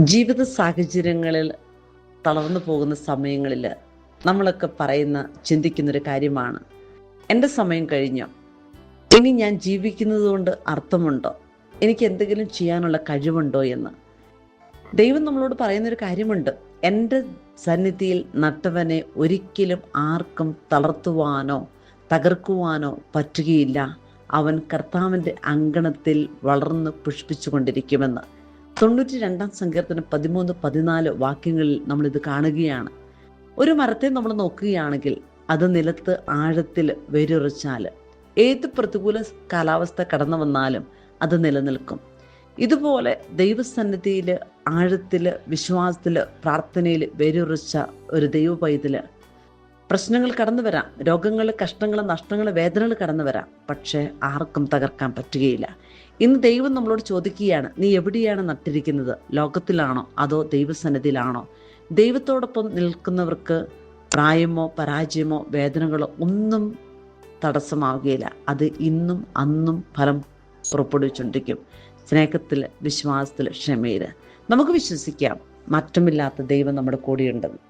ജീവിത സാഹചര്യങ്ങളിൽ തളർന്നു പോകുന്ന സമയങ്ങളിൽ നമ്മളൊക്കെ ചിന്തിക്കുന്നൊരു കാര്യമാണ്, എൻ്റെ സമയം കഴിഞ്ഞോ, ഇനി ഞാൻ ജീവിക്കുന്നത് കൊണ്ട് അർത്ഥമുണ്ടോ, എനിക്ക് എന്തെങ്കിലും ചെയ്യാനുള്ള കഴിവുണ്ടോ എന്ന്. ദൈവം നമ്മളോട് പറയുന്നൊരു കാര്യമുണ്ട്, എൻ്റെ സന്നിധിയിൽ നട്ടവനെ ഒരിക്കലും ആർക്കും തളർത്തുവാനോ തകർക്കുവാനോ പറ്റുകയില്ല. അവൻ കർത്താവിൻ്റെ അങ്കണത്തിൽ വളർന്ന് പുഷ്പിച്ചുകൊണ്ടിരിക്കുമെന്ന്. 92 സങ്കീർത്തനം 13-14 വാക്യങ്ങളിൽ നമ്മളിത് കാണുകയാണ്. ഒരു മരത്തെ നമ്മൾ നോക്കുകയാണെങ്കിൽ അത് നിലത്ത് ആഴത്തിൽ വേരുറച്ചാൽ ഏത് പ്രതികൂല കാലാവസ്ഥ കടന്നു വന്നാലും അത് നിലനിൽക്കും. ഇതുപോലെ ദൈവസന്നിധിയിൽ ആഴത്തിൽ വിശ്വാസത്തിൽ പ്രാർത്ഥനയിൽ വേരുറച്ച ഒരു ദൈവ പൈതല്, പ്രശ്നങ്ങൾ കടന്നു വരാം, രോഗങ്ങൾ, കഷ്ടങ്ങൾ, നഷ്ടങ്ങൾ, വേദനകൾ കടന്നു വരാം, പക്ഷേ ആർക്കും തകർക്കാൻ പറ്റുകയില്ല. ഇന്ന് ദൈവം നമ്മളോട് ചോദിക്കുകയാണ്, നീ എവിടെയാണ് നട്ടിരിക്കുന്നത്? ലോകത്തിലാണോ അതോ ദൈവസന്നിധിയിലാണോ? ദൈവത്തോടൊപ്പം നിൽക്കുന്നവർക്ക് പ്രായമോ പരാജയമോ വേദനകളോ ഒന്നും തടസ്സമാവുകയില്ല. അത് ഇന്നും അന്നും ഫലം പുറപ്പെടുവിച്ചുകൊണ്ടിരിക്കും. സ്നേഹത്തിൽ, വിശ്വാസത്തിൽ, ക്ഷമയിൽ നമുക്ക് വിശ്വസിക്കാം, മാറ്റമില്ലാത്ത ദൈവം നമ്മുടെ കൂടെയുണ്ടെന്ന്.